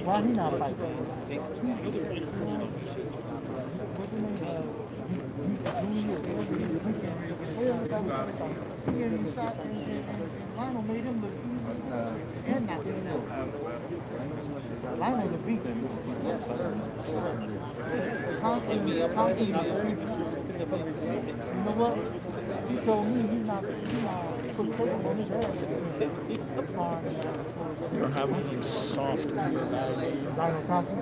Why he not fighting? Lionel made him look easy and not him out. Lionel the beat him. You know what? He told me he's not putting tape on his ass. You don't have anything soft. Lionel Thompson.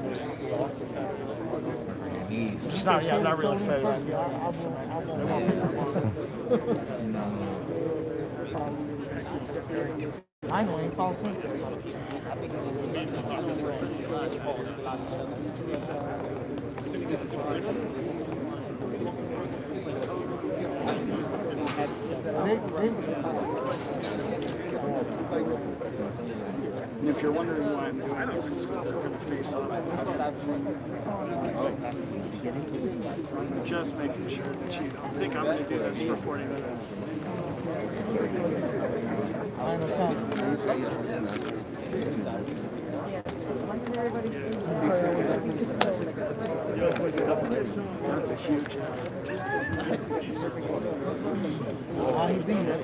Just not, yeah, I'm not really excited about it. Lionel ain't false since. And if you're wondering why I'm doing this, it's because they're going to face off. I'm just making sure that you don't think I'm going to do this for 40 minutes. That's a huge effort. How he beat it.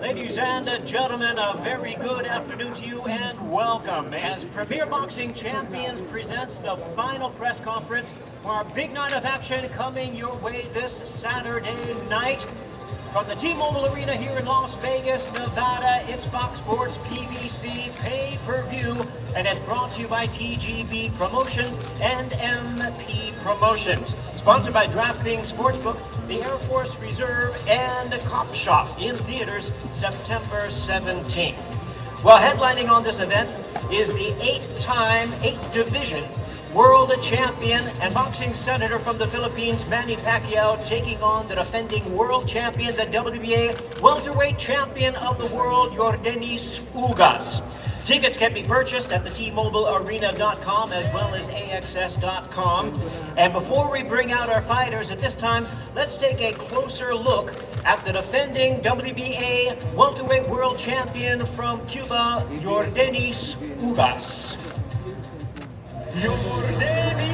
Ladies and gentlemen, a very good afternoon to you and welcome as Premier Boxing Champions presents the final press conference for our big night of action coming your way this Saturday night. From the T-Mobile Arena here in Las Vegas, Nevada, it's Fox Sports PBC pay-per-view and it's brought to you by TGB Promotions and MP Promotions. Sponsored by DraftKings Sportsbook, the Air Force Reserve, and Cop Shop in theaters September 17th. Well, headlining on this event is the 8-division world champion and boxing senator from the Philippines, Manny Pacquiao, taking on the defending world champion, the WBA welterweight champion of the world, Yordenis Ugas. Tickets can be purchased at the tmobilearena.com as well as AXS.com. And before we bring out our fighters at this time, let's take a closer look at the defending WBA welterweight world champion from Cuba, Yordenis Ugas. Yordenis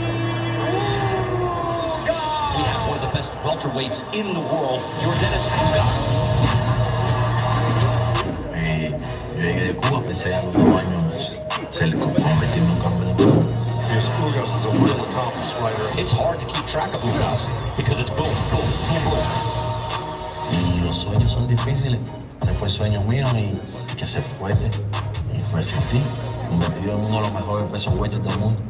Ugas! We have one of the best welterweights in the world, Yordenis Ugas. Yo llegué de Cuba, pensé a los 2 años ser convertirme en un campeón del mundo. Ugas is a real accomplished fighter. It's hard to keep track of Ugas because it's boom, boom, boom, boom. Y los sueños son difíciles. Ese fue el sueño mío y hay que ser fuerte. Y resistí, convertido en uno de los mejores pesos fuertes del mundo.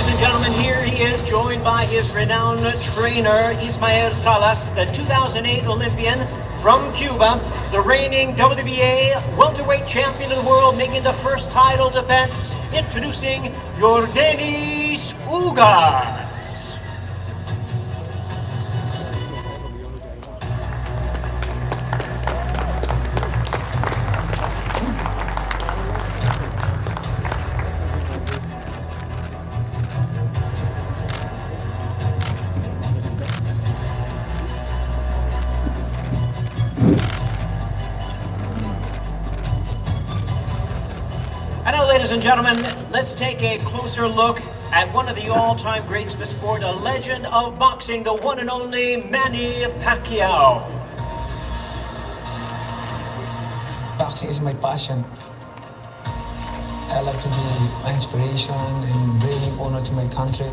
ladies and gentlemen, here he is, joined by his renowned trainer, Ismael Salas, the 2008 Olympian from Cuba, the reigning WBA welterweight champion of the world, making the first title defense, introducing Yordenis Ugas. And now, ladies and gentlemen, let's take a closer look at one of the all-time greats of the sport, a legend of boxing, the one and only Manny Pacquiao. Boxing is my passion. I love to be my inspiration and bringing honor to my country.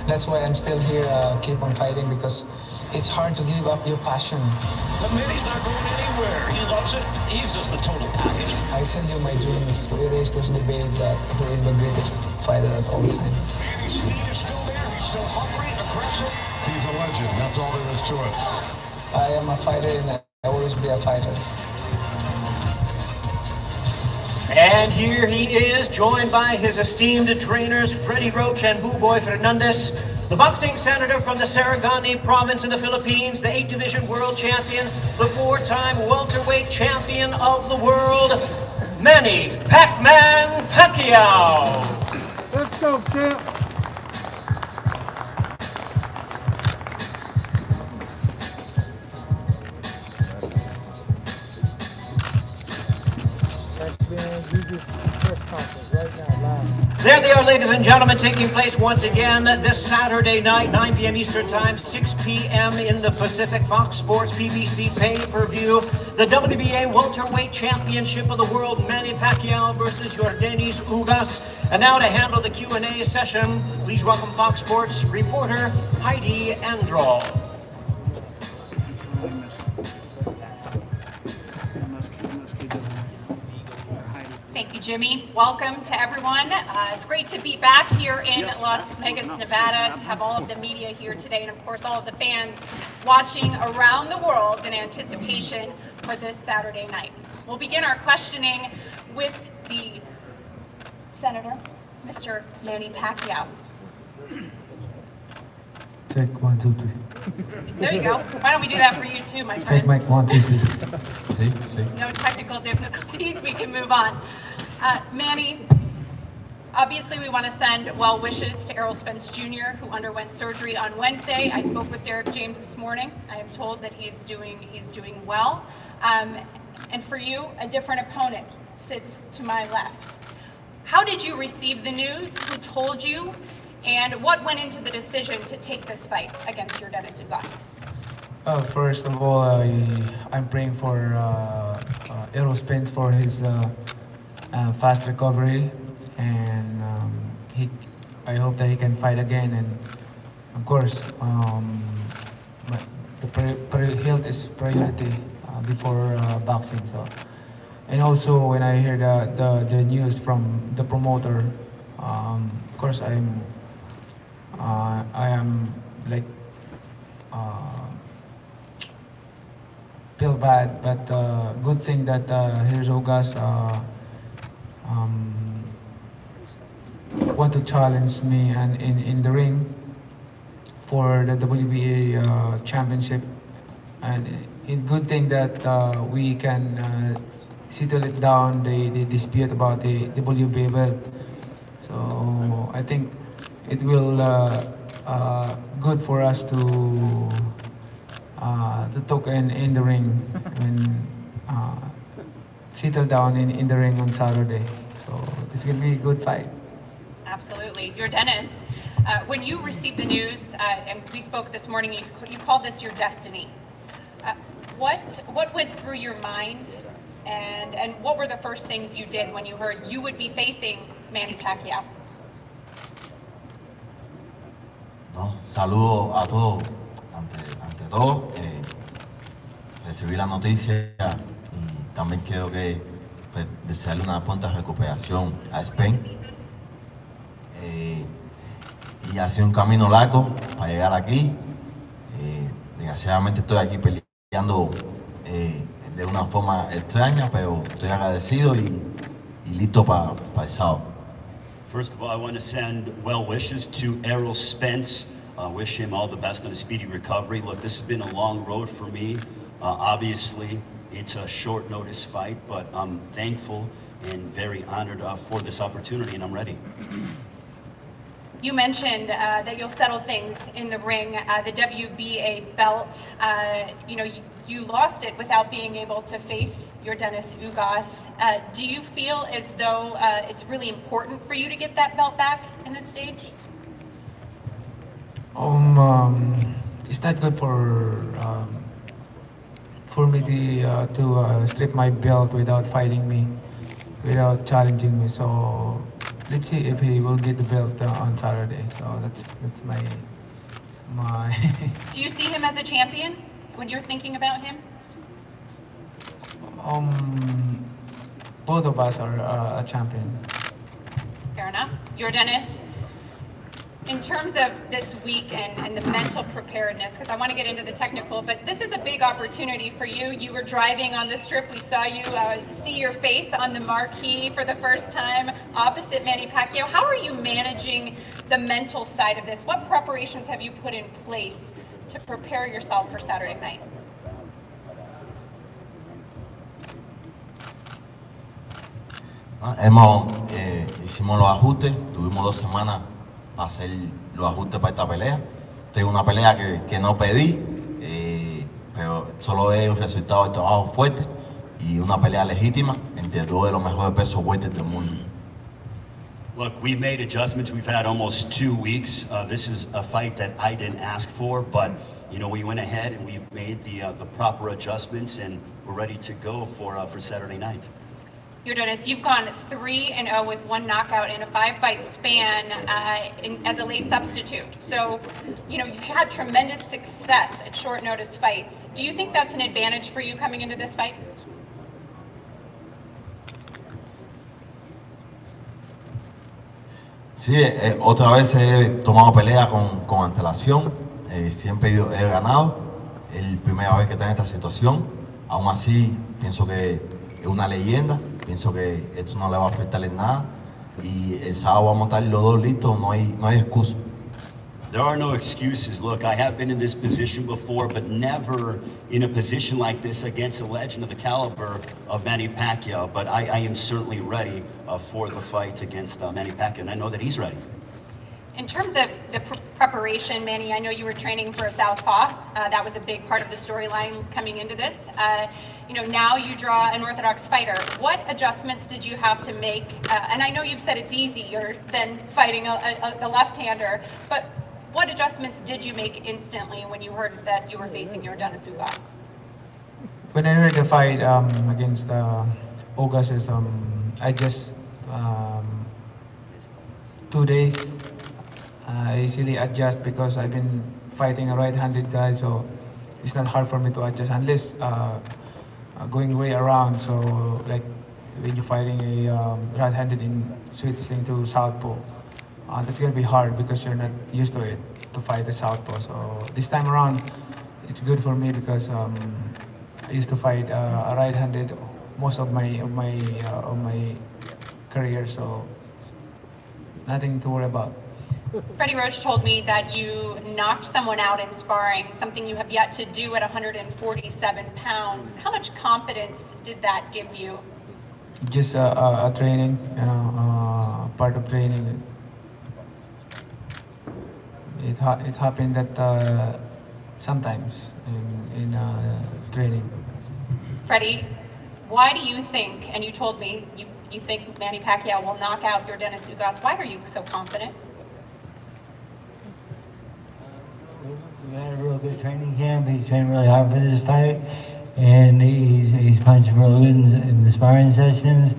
That's why I'm still here, keep on fighting, because it's hard to give up your passion. But Manny's not going anywhere. He loves it. He's just the total package. I tell you, my dream is to erase those debate that who is the greatest fighter of all time. Manny's speed is still there. He's still hungry, aggressive. He's a legend. That's all there is to it. I am a fighter and I will always be a fighter. And here he is, joined by his esteemed trainers, Freddie Roach and Buboy Fernandez, the boxing senator from the Sarangani province in the Philippines, the 8-division world champion, the 4-time welterweight champion of the world, Manny Pac-Man Pacquiao. Let's go, champ. There they are, ladies and gentlemen, taking place once again this Saturday night, 9 p.m. Eastern Time, 6 p.m. in the Pacific. Fox Sports PBC pay-per-view. The WBA welterweight championship of the world, Manny Pacquiao versus Yordenis Ugas. And now to handle the Q&A session, please welcome Fox Sports reporter Heidi Androl. Thank you, Jimmy. Welcome to everyone. It's great to be back here in Las Vegas, Nevada, to have all of the media here today, and of course all of the fans watching around the world in anticipation for this Saturday night. We'll begin our questioning with the Senator, Mr. Manny Pacquiao. Check 1, 2, 3. There you go. Why don't we do that for you too, my Check friend? mic 1, 2, 3. See? No technical difficulties, we can move on. Manny, obviously we want to send well wishes to Errol Spence Jr., who underwent surgery on Wednesday. I spoke with Derek James this morning. I am told that he's doing well. And for you, a different opponent sits to my left. How did you receive the news? Who told you? And what went into the decision to take this fight against Yordenis Ugas? First of all, I'm praying for Errol Spence for his fast recovery, and I hope that he can fight again. And of course, health is priority before boxing. So, and also when I hear the news from the promoter, of course I am like feel bad, but good thing that here's Ugas want to challenge me and in the ring for the WBA championship, and it's good thing that we can settle it down, the dispute about the WBA belt. So I think it will good for us to talk in the ring and settle down in the ring on Saturday. So it's gonna be a good fight. Absolutely. Yordenis, when you received the news, and we spoke this morning, you called this your destiny. What went through your mind, and what were the first things you did when you heard you would be facing Manny Pacquiao? No, saludo a todos. Ante todo, recibí la noticia y también quiero que desearle una pronta recuperación a Spence. y ha sido un camino largo para llegar aquí. Desgraciadamente estoy aquí peleando de una forma extraña, pero estoy agradecido y listo para el sábado. First of all, I want to send well wishes to Errol Spence. Wish him all the best on a speedy recovery. Look, this has been a long road for me. Obviously, it's a short notice fight, but I'm thankful and very honored for this opportunity, and I'm ready. You mentioned that you'll settle things in the ring. The WBA belt, you lost it without being able to face Yordenis Ugas. Do you feel as though it's really important for you to get that belt back in this stage? It's not good for me to strip my belt without fighting me, without challenging me. So let's see if he will get the belt on Saturday. So that's my. Do you see him as a champion when you're thinking about him? Both of us are a champion. Fair enough. Yordenis, in terms of this week and the mental preparedness, because I want to get into the technical, but this is a big opportunity for you. You were driving on the strip. We saw you see your face on the marquee for the first time opposite Manny Pacquiao. How are you managing the mental side of this? What preparations have you put in place to prepare yourself for Saturday night? Hicimos los ajustes, tuvimos 2 semanas para hacer los ajustes para esta pelea. Esta es una pelea que no pedí, pero solo es un resultado de trabajo fuerte y una pelea legítima entre 2 de los mejores pesos welter del mundo. Look, we've made adjustments. We've had almost 2 weeks. This is a fight that I didn't ask for, but we went ahead and we've made the proper adjustments, and we're ready to go for Saturday night. Yordenis, you've gone 3-0 with 1 knockout in a 5-fight span as a late substitute. So, you've had tremendous success at short notice fights. Do you think that's an advantage for you coming into this fight? Sí, otra vez he tomado pelea con antelación, siempre he ganado, es la primera vez que está en esta situación, aún así pienso que es una leyenda, pienso que esto no le va a afectar en nada y el sábado vamos a estar los 2 listos, no hay excusa. There are no excuses. Look, I have been in this position before, but never in a position like this against a legend of the caliber of Manny Pacquiao. But I am certainly ready for the fight against Manny Pacquiao, and I know that he's ready. In terms of the preparation, Manny, I know you were training for a southpaw. That was a big part of the storyline coming into this. Now you draw an orthodox fighter. What adjustments did you have to make? And I know you've said it's easier than fighting a left-hander, but what adjustments did you make instantly when you heard that you were facing Yordenis Ugas? When I heard the fight against Ugas, I just 2 days. I easily adjust because I've been fighting a right-handed guy, so it's not hard for me to adjust unless going way around. So like when you're fighting a right-handed in switching to southpaw, that's gonna be hard because you're not used to it to fight a southpaw. So this time around, it's good for me because I used to fight a right-handed most of my career, so nothing to worry about. Freddie Roach told me that you knocked someone out in sparring, something you have yet to do at 147 pounds. How much confidence did that give you? Just a training, part of training. It happened that sometimes in training. Freddie, why do you think, and you told me you think Manny Pacquiao will knock out Yordenis Ugas, why are you so confident? We had a real good training camp. He's trained really hard for this fight, and he's punching real good in the sparring sessions.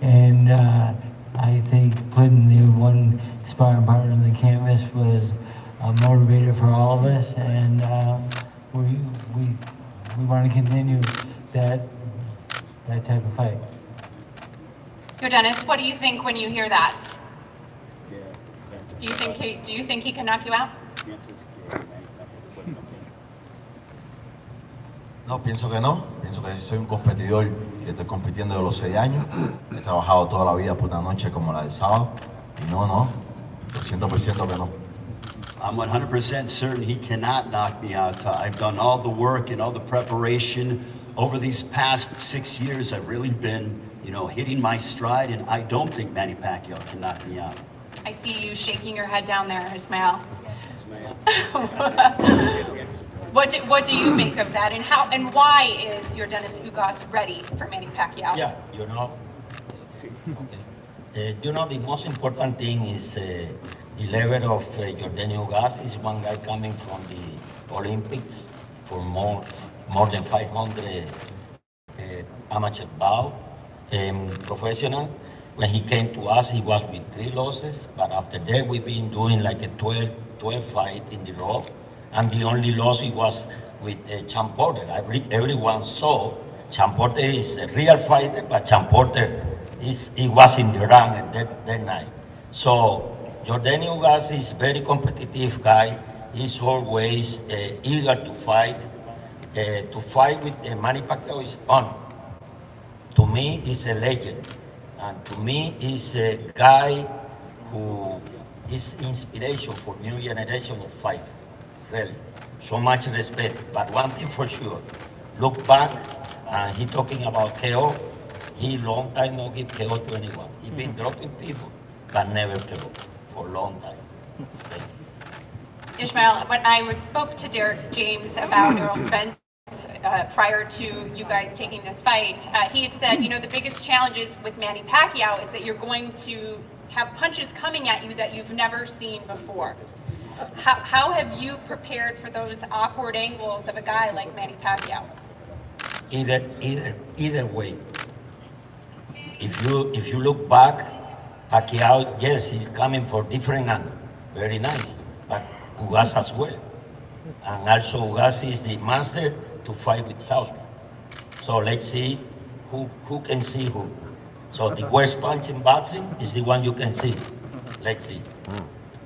And I think putting the 1 sparring partner on the canvas was a motivator for all of us, and we want to continue that type of fight. Yordenis, what do you think when you hear that? Do you think he can knock you out? No, pienso que no. Pienso que soy un competidor que estoy compitiendo de los 6 años. He trabajado toda la vida por una noche como la del sábado. Y no, 200% que no. I'm 100% certain he cannot knock me out. I've done all the work and all the preparation. Over these past 6 years, I've really been, hitting my stride, and I don't think Manny Pacquiao can knock me out. I see you shaking your head down there, Ismael. What do you make of that, and why is Yordenis Ugas ready for Manny Pacquiao? Yeah, the most important thing is the level of Yordenis Ugas. Is one guy coming from the Olympics for more than 500 amateur bout, professional. When he came to us, he was with 3 losses, but after that we've been doing like a 12 fight in the row, and the only loss he was with Champ Porter. Everyone saw Champ Porter is a real fighter, but Champ Porter he was in the rank that night. So Yordenis Ugas is a very competitive guy. He's always eager to fight. To fight with Manny Pacquiao is fun. To me, he's a legend. And to me, he's a guy who is inspiration for new generation of fighters. Really. So much respect. But one thing for sure, look back, and he talking about KO. He long time no give KO to anyone. He been dropping people, but never KO for a long time. Thank you. Ishmael, when I spoke to Derek James about Errol Spence prior to you guys taking this fight, he had said, the biggest challenges with Manny Pacquiao is that you're going to have punches coming at you that you've never seen before. How have you prepared for those awkward angles of a guy like Manny Pacquiao? Either way. If you look back, Pacquiao, yes, he's coming for different angle, very nice, but Ugas as well. And also Ugas is the master to fight with southpaw. So let's see who can see who. So the worst punch in boxing is the one you can see. Let's see.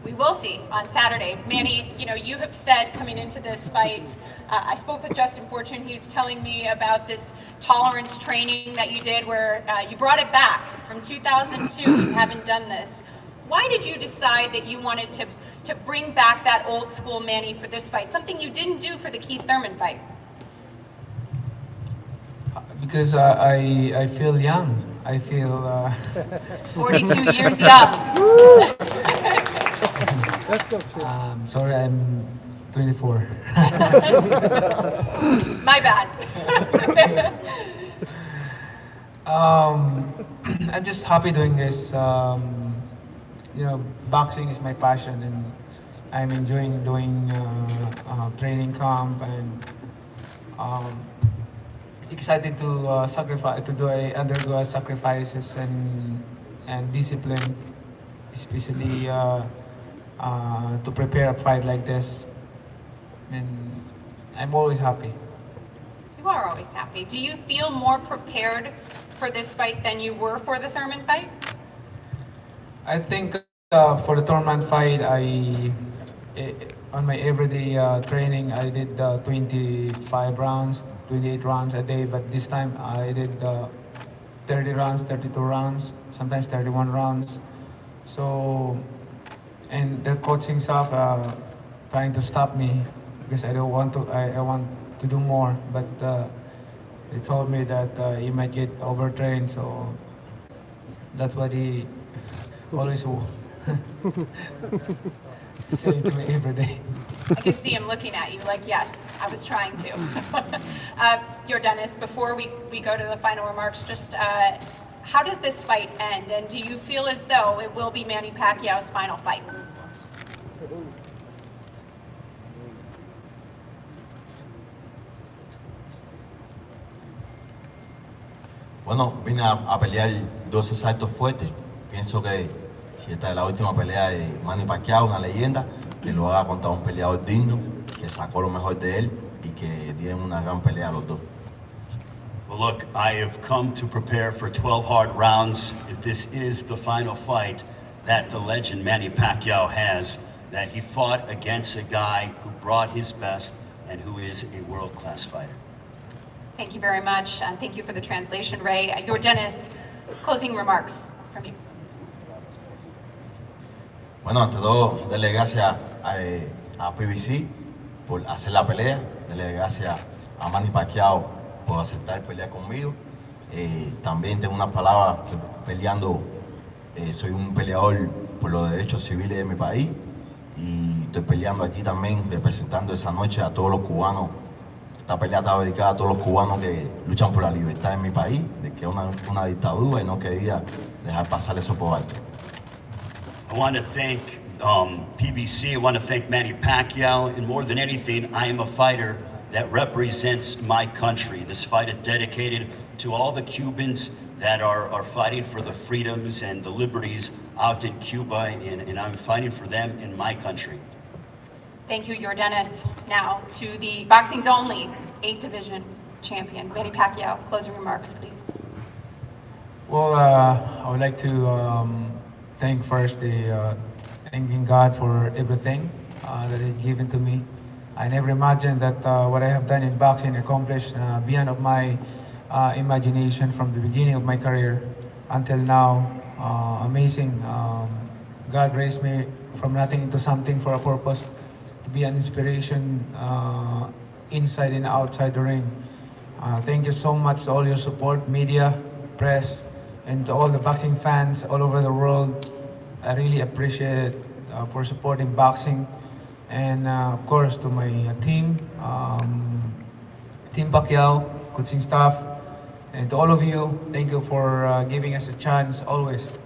We will see on Saturday. Manny, you have said coming into this fight, I spoke with Justin Fortune, he's telling me about this tolerance training that you did where you brought it back from 2002, you haven't done this. Why did you decide that you wanted to bring back that old school Manny for this fight, something you didn't do for the Keith Thurman fight? Because I feel young. I feel 42 years young. Sorry, I'm 24. My bad. I'm just happy doing this. Boxing is my passion, and I'm enjoying doing training camp, and excited to undergo sacrifices and discipline, especially to prepare a fight like this. And I'm always happy. You are always happy. Do you feel more prepared for this fight than you were for the Thurman fight? I think for the Thurman fight, on my everyday training, I did 25 rounds, 28 rounds a day, but this time I did 30 rounds, 32 rounds, sometimes 31 rounds. So, and the coaching staff trying to stop me because I want to do more, but they told me that he might get overtrained, so that's what he always saying to me every day. I can see him looking at you like, yes, I was trying to. Yordenis, before we go to the final remarks, just how does this fight end? And do you feel as though it will be Manny Pacquiao's final fight? Bueno, vine a pelear 2 asaltos fuertes. Pienso que si esta es la última pelea de Manny Pacquiao, una leyenda, que lo haga contra un peleador digno, que sacó lo mejor de él y que tienen una gran pelea los dos. Well, look, I have come to prepare for 12 hard rounds. If this is the final fight, that the legend Manny Pacquiao has, that he fought against a guy who brought his best and who is a world-class fighter. Thank you very much. Thank you for the translation, Ray. Yordenis, closing remarks from you. Bueno, ante todo, darle gracias a PBC por hacer la pelea, darle gracias a Manny Pacquiao por aceptar pelear conmigo. También tengo unas palabras peleando, soy un peleador por los derechos civiles de mi país y estoy peleando aquí también representando esa noche a todos los cubanos. Esta pelea está dedicada a todos los cubanos que luchan por la libertad en mi país, de que es una dictadura y no quería dejar pasar eso por alto. I want to thank PBC, I want to thank Manny Pacquiao, and more than anything, I am a fighter that represents my country. This fight is dedicated to all the Cubans that are fighting for the freedoms and the liberties out in Cuba, and I'm fighting for them in my country. Thank you, Yordenis. Now to the boxing's only 8th division champion, Manny Pacquiao. Closing remarks, please. Well, I would like to thank first thanking God for everything that He's given to me. I never imagined that what I have done in boxing accomplished beyond of my imagination from the beginning of my career until now. Amazing. God raised me from nothing into something for a purpose, to be an inspiration inside and outside the ring. Thank you so much to all your support, media, press, and to all the boxing fans all over the world. I really appreciate it for supporting boxing. And of course to my team, Team Pacquiao, coaching staff, and to all of you, thank you for giving us a chance always.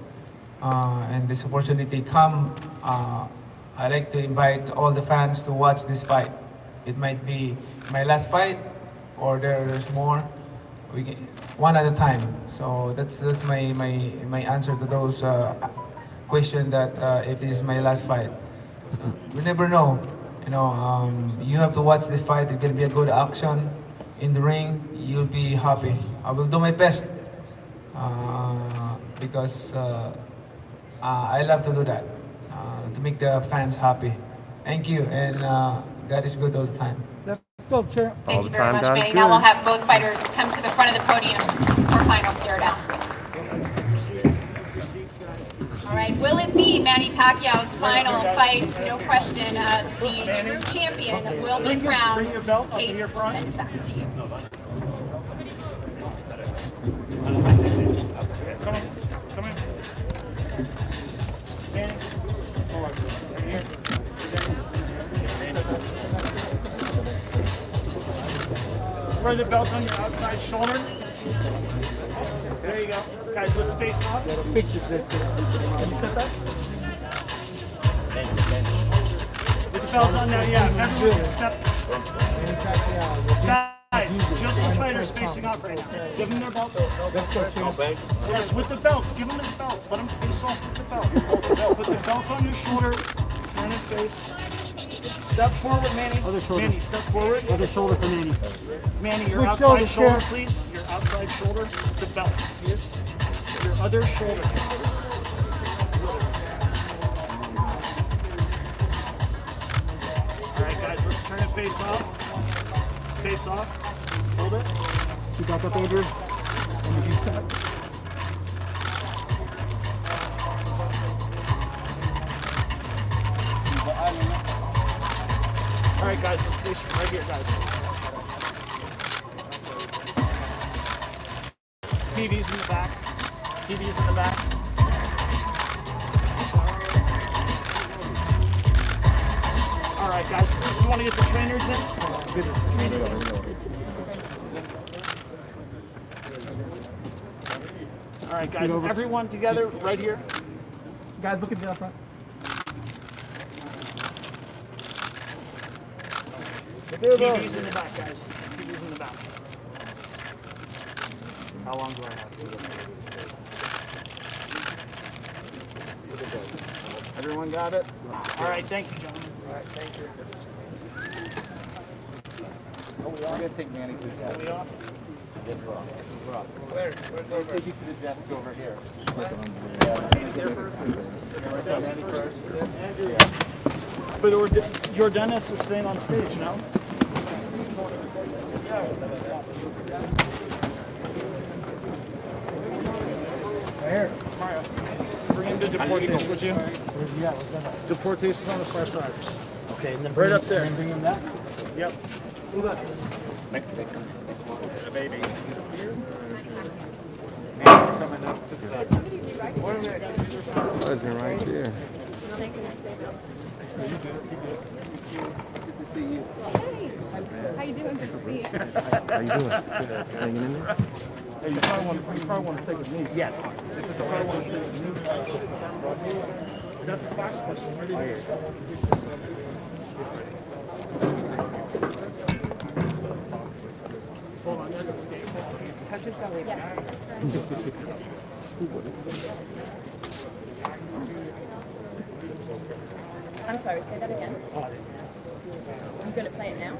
And this opportunity come, I like to invite all the fans to watch this fight. It might be my last fight, or there's more. We can, one at a time. So that's my answer to those questions that if this is my last fight. So we never know. You know, you have to watch this fight. It's gonna be a good action in the ring. You'll be happy. I will do my best because I love to do that, to make the fans happy. Thank you, and God is good all the time. Let's go, champ. Thank you very much, Manny. Now we'll have both fighters come to the front of the podium for final stare down. All right, will it be Manny Pacquiao's final fight? No question. The true champion will be crowned. Kate, we'll send it back to you. Come in. Manny. Right here. Wear the belt on your outside shoulder. There you go. Guys, let's face off. Can you set that? With the belt on now, yeah. Everyone step. Guys, just the fighters facing off right now. Give them their belts. Yes, with the belts. Give them his belt. Let them face off with the belt. Put the belt on your shoulder. Turn his face. Step forward, Manny. Other shoulder. Manny, step forward. Other shoulder for Manny. Manny, your Good outside shoulder, shoulder, please. Your outside shoulder. The belt. Here. Your other shoulder. All right, guys, let's turn it face off. Face off. Hold it. You got that, Andrew? And you step. All right, guys, let's face right here, guys. TV's in the back. TV's in the back. All right, guys, you want to get the trainers in? All right, guys, everyone together right here. Guys, look at me up front. TV's in the back, guys. TV's in the back. How long do I have? Everyone got it? All right, thank you, gentlemen. All right, thank you. Are we going to take Manny to the Where? Take you to the desk over here. But Yordenis is staying on stage, no? Here. Bring him to Deportes, would you? Where's he at? What's that? Deportes is on the far side. Okay, and then Right up there. And bring him back. Yep. Baby. Right there. Good to see you. Hey, how you doing? Good to see you. How you doing? Hanging in there? Hey, you probably want to take a knee. Yes. You probably want to take a knee. That's a Fox question. Where did you Hold on, you're going to skate. Catch it that way. Yes. I'm sorry, say that again. You going to play it now?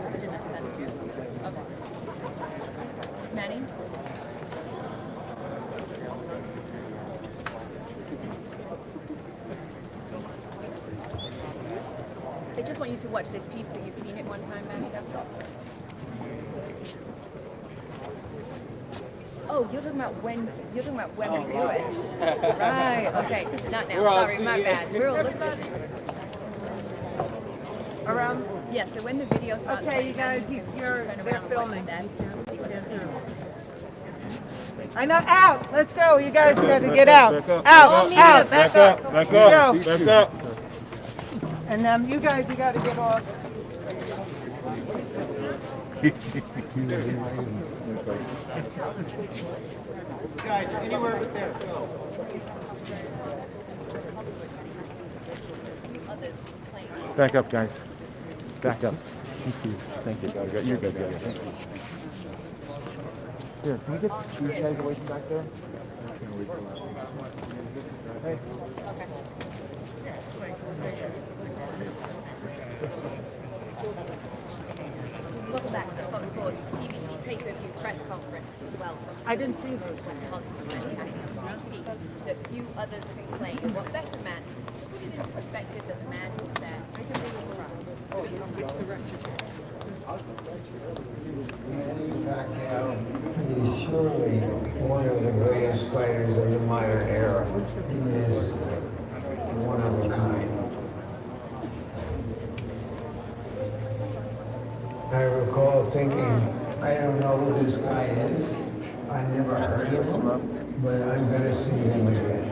I didn't understand. Okay. Manny? They just want you to watch this piece so you've seen it one time, Manny, that's all. Oh, you're talking about when we do it. Right, okay. Not now. Sorry, my bad. We're all looking at it. Around? Yeah, so when the video starts. Okay, you guys, they're filming. See what this is. I know, out. Let's go. You guys got to get out. Out, out. Back up. Back up. Back up. And you guys, you got to get off. Guys, anywhere but there. Back up, guys. Back up. Thank you. Thank you. You're good. Yeah. Thank you. Here, can we get these guys away from back there? Hey. Welcome back to Fox Sports PBC pay-per-view press conference. Welcome. I didn't see this. That few others can claim. What better man to put it into perspective than the man who's there? I can really Manny Pacquiao is surely one of the greatest fighters of the modern era. He is one of a kind. I recall thinking, I don't know who this guy is. I never heard of him, but I'm going to see him again.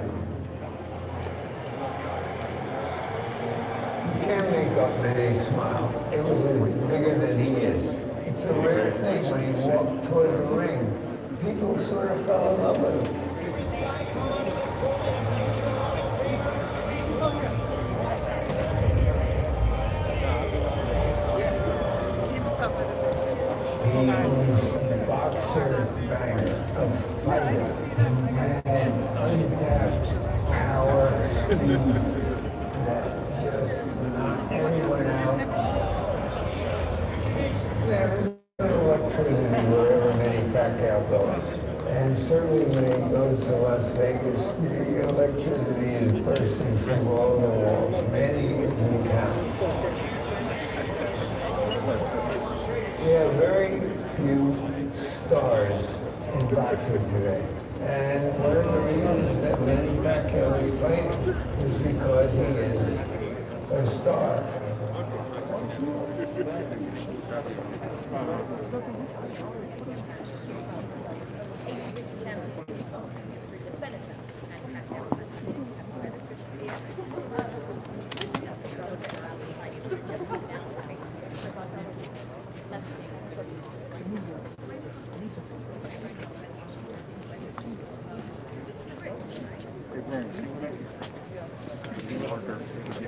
You can't make up Manny smile. It was bigger than he is. It's a rare thing when he walked toward the ring. People sort of fell in love with him. He was a boxer, banger, a fighter, man, untapped power, speed that just knocked everyone out. There's no electricity wherever Manny Pacquiao goes. And certainly when he goes to Las Vegas, the electricity is bursting through all the walls. Manny is in town. There are very few stars in boxing today. And one of the reasons that Manny Pacquiao is fighting is because he is a star.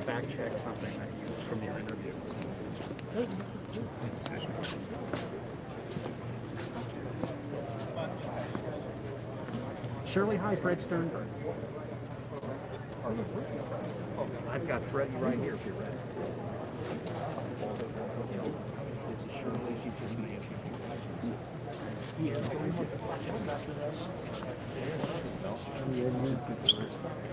Fact check something from your interview. Shirley, hi, Fred Sternberg. I've got Freddie right here if you're ready. This is Shirley. She's just an answer. He is going to fight us after this.